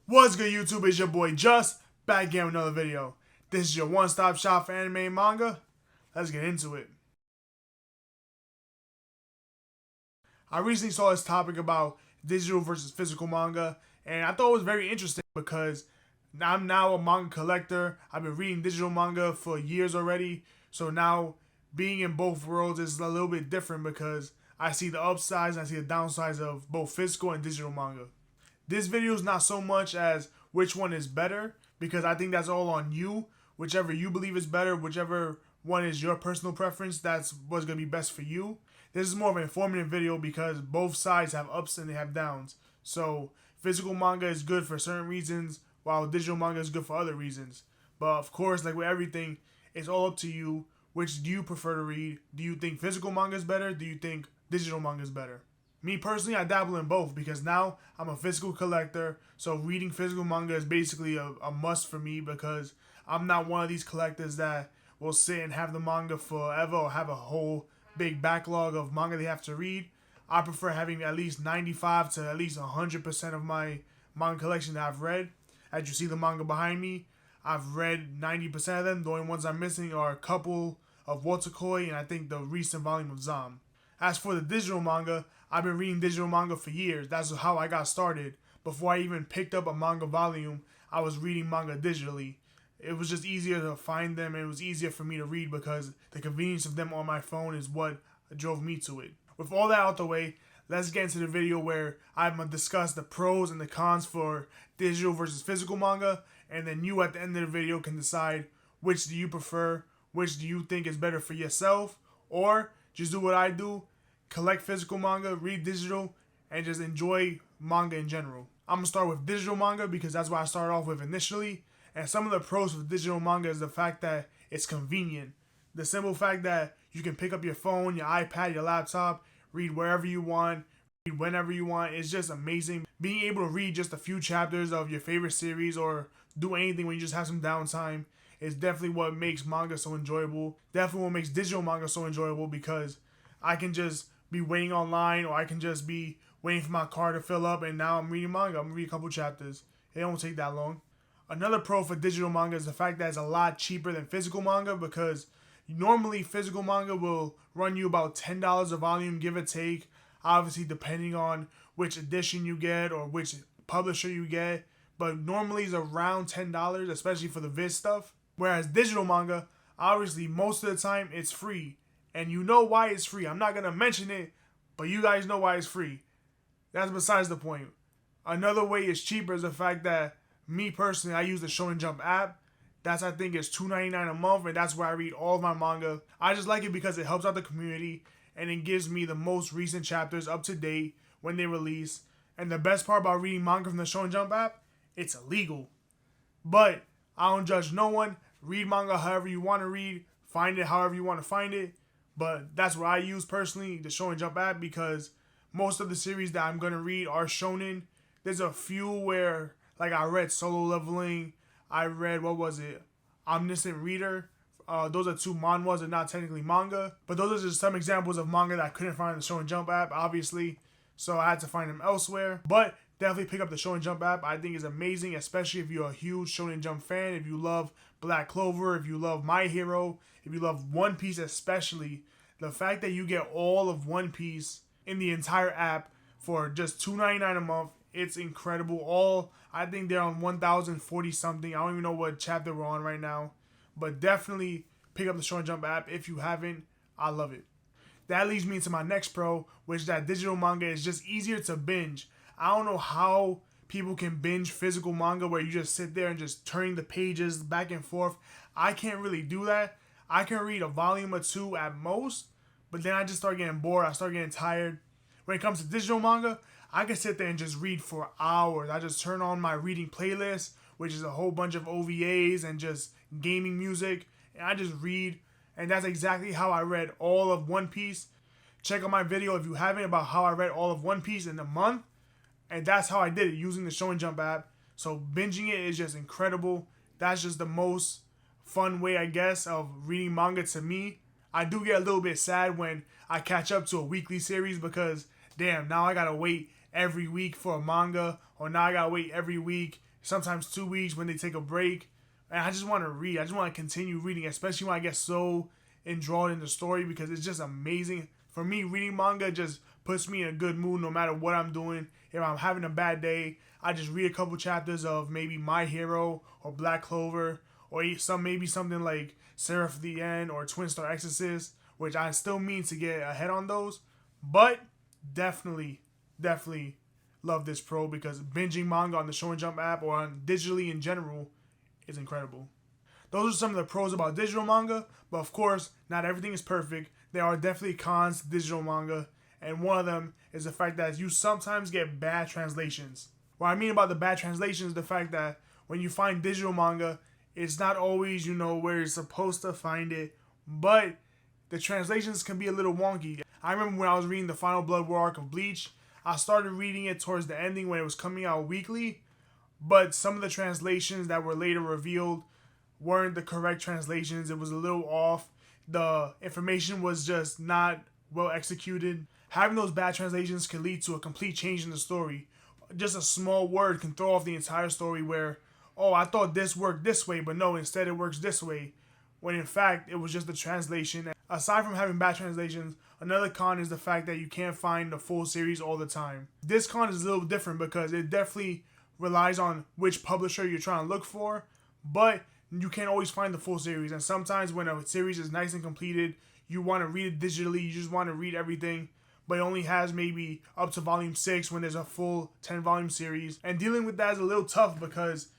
What's good, YouTube? It's your boy Just, back again with another video. This is your one-stop shop for anime and manga. Let's get into it. I recently saw this topic about digital versus physical manga, and I thought it was very interesting because I'm now a manga collector. I've been reading digital manga for years already, so now being in both worlds is a little bit different because I see the upsides and I see the downsides of both physical and digital manga. This video is not so much as which one is better, because I think that's all on you. Whichever you believe is better, whichever one is your personal preference, that's what's going to be best for you. This is more of an informative video because both sides have ups and they have downs. So physical manga is good for certain reasons, while digital manga is good for other reasons. But of course, like with everything, it's all up to you. Which do you prefer to read? Do you think physical manga is better? Do you think digital manga is better? Me personally, I dabble in both because now I'm a physical collector. So reading physical manga is basically a must for me because I'm not one of these collectors that will sit and have the manga forever or have a whole big backlog of manga they have to read. I prefer having at least 95 to at least 100% of my manga collection that I've read. As you see the manga behind me, I've read 90% of them. The only ones I'm missing are a couple of Wotakoi and I think the recent volume of Zam. As for the digital manga, I've been reading digital manga for years. That's how I got started. Before I even picked up a manga volume, I was reading manga digitally. It was just easier to find them and it was easier for me to read because the convenience of them on my phone is what drove me to it. With all that out the way, let's get into the video where I'm going to discuss the pros and the cons for digital versus physical manga, and then you at the end of the video can decide which do you prefer, which do you think is better for yourself, or just do what I do, collect physical manga, read digital, and just enjoy manga in general. I'm going to start with digital manga because that's what I started off with initially. And some of the pros with digital manga is the fact that it's convenient. The simple fact that you can pick up your phone, your iPad, your laptop, read wherever you want, read whenever you want. It's just amazing. Being able to read just a few chapters of your favorite series or do anything when you just have some downtime is definitely what makes manga so enjoyable. Definitely what makes digital manga so enjoyable because I can just be waiting online or I can just be waiting for my car to fill up and now I'm reading manga. I'm reading a couple chapters. It don't take that long. Another pro for digital manga is the fact that it's a lot cheaper than physical manga because normally physical manga will run you about $10 a volume, give or take, obviously depending on which edition you get or which publisher you get, but normally it's around $10, especially for the Viz stuff. Whereas digital manga, obviously most of the time it's free, and you know why it's free. I'm not going to mention it, but you guys know why it's free. That's besides the point. Another way it's cheaper is the fact that me personally, I use the Shonen Jump app. I think it's $2.99 a month, and that's where I read all of my manga. I just like it because it helps out the community, and it gives me the most recent chapters up to date when they release. And the best part about reading manga from the Shonen Jump app, it's illegal. But I don't judge no one. Read manga however you want to read. Find it however you want to find it. But that's what I use personally, the Shonen Jump app, because most of the series that I'm going to read are shonen. There's a few where, like I read Solo Leveling, I read, what was it, Omniscient Reader. Those are two manhwas, they're not technically manga. But those are just some examples of manga that I couldn't find in the Shonen Jump app, obviously. So I had to find them elsewhere. But definitely pick up the Shonen Jump app. I think it's amazing, especially if you're a huge Shonen Jump fan. If you love Black Clover, if you love My Hero, if you love One Piece especially. The fact that you get all of One Piece in the entire app for just $2.99 a month, it's incredible. I think they're on 1,040 something. I don't even know what chapter we're on right now. But definitely pick up the Shonen Jump app if you haven't. I love it. That leads me into my next pro, which is that digital manga is just easier to binge. I don't know how people can binge physical manga where you just sit there and just turning the pages back and forth. I can't really do that. I can read a volume or two at most, but then I just start getting bored. I start getting tired. When it comes to digital manga, I can sit there and just read for hours. I just turn on my reading playlist, which is a whole bunch of OVAs and just gaming music, and I just read. And that's exactly how I read all of One Piece. Check out my video if you haven't about how I read all of One Piece in a month. And that's how I did it using the Shonen Jump app. So binging it is just incredible. That's just the most fun way, I guess, of reading manga to me. I do get a little bit sad when I catch up to a weekly series because, damn, now I gotta wait every week for a manga, or now I gotta wait every week sometimes 2 weeks when they take a break. And I just want to read. I just want to continue reading, especially when I get so enthralled in the story, because it's just amazing. For me, reading manga just puts me in a good mood no matter what I'm doing. If I'm having a bad day, I just read a couple chapters of maybe My Hero or Black Clover, or maybe something like Seraph the End or Twin Star Exorcist, which I still mean to get ahead on those. But definitely love this pro, because binging manga on the Shonen Jump app or on digitally in general is incredible. Those are some of the pros about digital manga, but of course, not everything is perfect. There are definitely cons to digital manga, and one of them is the fact that you sometimes get bad translations. What I mean about the bad translations is the fact that when you find digital manga, it's not always, where you're supposed to find it, but the translations can be a little wonky. I remember when I was reading the Final Blood War arc of Bleach, I started reading it towards the ending when it was coming out weekly, but some of the translations that were later revealed weren't the correct translations. It was a little off. The information was just not well executed. Having those bad translations can lead to a complete change in the story. Just a small word can throw off the entire story where, oh, I thought this worked this way, but no, instead it works this way. When in fact, it was just the translation. Aside from having bad translations, another con is the fact that you can't find the full series all the time. This con is a little different because it definitely relies on which publisher you're trying to look for, but you can't always find the full series. And sometimes when a series is nice and completed, you want to read it digitally, you just want to read everything, but it only has maybe up to volume 6 when there's a full 10-volume series. And dealing with that is a little tough because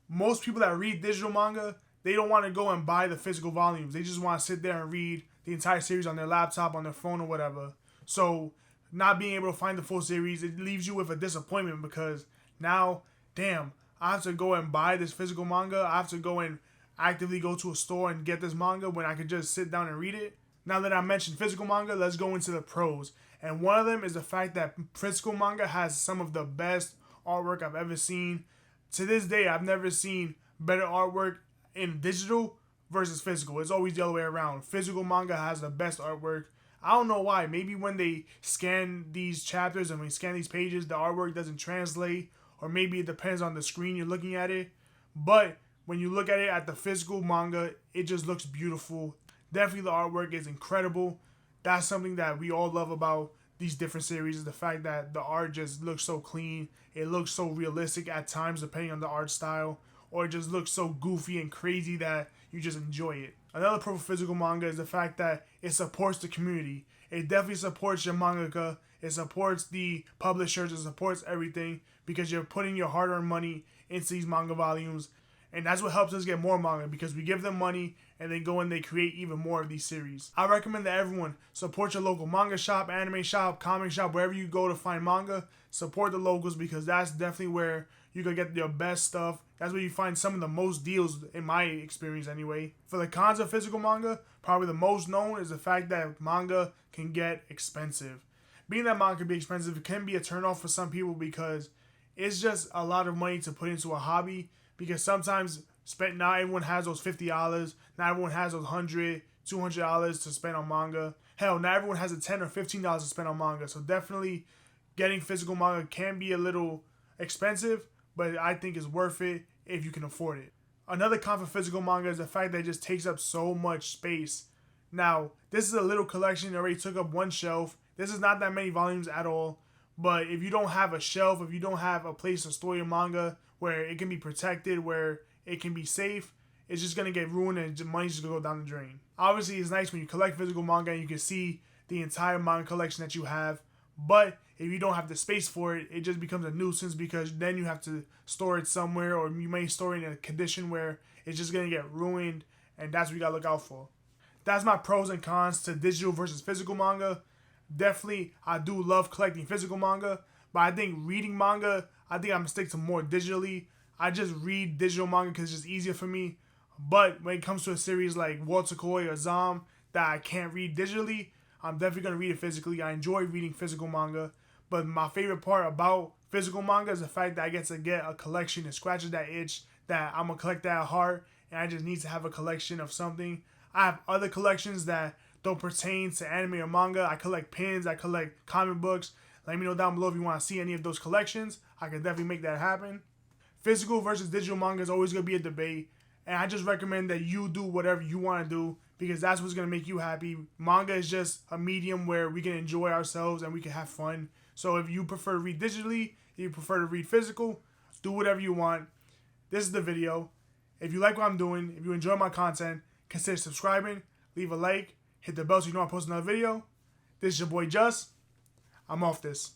most people that read digital manga, they don't want to go and buy the physical volumes. They just want to sit there and read the entire series on their laptop, on their phone, or whatever. So not being able to find the full series, it leaves you with a disappointment because now, damn, I have to go and buy this physical manga. I have to go and actively go to a store and get this manga when I could just sit down and read it. Now that I mentioned physical manga, let's go into the pros. And one of them is the fact that physical manga has some of the best artwork I've ever seen. To this day, I've never seen better artwork in digital versus physical. It's always the other way around. Physical manga has the best artwork. I don't know why. Maybe when they scan these chapters and when they scan these pages, the artwork doesn't translate, or maybe it depends on the screen you're looking at it. But when you look at it at the physical manga, it just looks beautiful. Definitely the artwork is incredible. That's something that we all love about these different series, is the fact that the art just looks so clean. It looks so realistic at times depending on the art style, or it just looks so goofy and crazy that you just enjoy it. Another pro for physical manga is the fact that it supports the community. It definitely supports your mangaka. It supports the publishers. It supports everything because you're putting your hard-earned money into these manga volumes. And that's what helps us get more manga, because we give them money and they go and they create even more of these series. I recommend that everyone support your local manga shop, anime shop, comic shop, wherever you go to find manga. Support the locals, because that's definitely where you can get your best stuff. That's where you find some of the most deals, in my experience anyway. For the cons of physical manga, probably the most known is the fact that manga can get expensive. Being that manga can be expensive, it can be a turnoff for some people because it's just a lot of money to put into a hobby. Because sometimes not everyone has those $50, not everyone has those $100, $200 to spend on manga. Hell, not everyone has the $10 or $15 to spend on manga. So definitely getting physical manga can be a little expensive, but I think it's worth it if you can afford it. Another con for physical manga is the fact that it just takes up so much space. Now, this is a little collection that already took up one shelf. This is not that many volumes at all. But if you don't have a shelf, if you don't have a place to store your manga where it can be protected, where it can be safe, it's just going to get ruined and money's just going to go down the drain. Obviously, it's nice when you collect physical manga and you can see the entire manga collection that you have. But if you don't have the space for it, it just becomes a nuisance, because then you have to store it somewhere, or you may store it in a condition where it's just going to get ruined, and that's what you got to look out for. That's my pros and cons to digital versus physical manga. Definitely, I do love collecting physical manga, but I think reading manga, I think I'm going to stick to more digitally. I just read digital manga because it's just easier for me. But when it comes to a series like Watsukoi or Zom that I can't read digitally, I'm definitely going to read it physically. I enjoy reading physical manga, but my favorite part about physical manga is the fact that I get to get a collection that scratches that itch that I'm going to collect that at heart, and I just need to have a collection of something. I have other collections that don't pertain to anime or manga. I collect pins, I collect comic books. Let me know down below if you want to see any of those collections. I can definitely make that happen. Physical versus digital manga is always going to be a debate. And I just recommend that you do whatever you want to do because that's what's going to make you happy. Manga is just a medium where we can enjoy ourselves and we can have fun. So if you prefer to read digitally, if you prefer to read physical, do whatever you want. This is the video. If you like what I'm doing, if you enjoy my content, consider subscribing, leave a like, hit the bell so you know I post another video. This is your boy Just. I'm off this.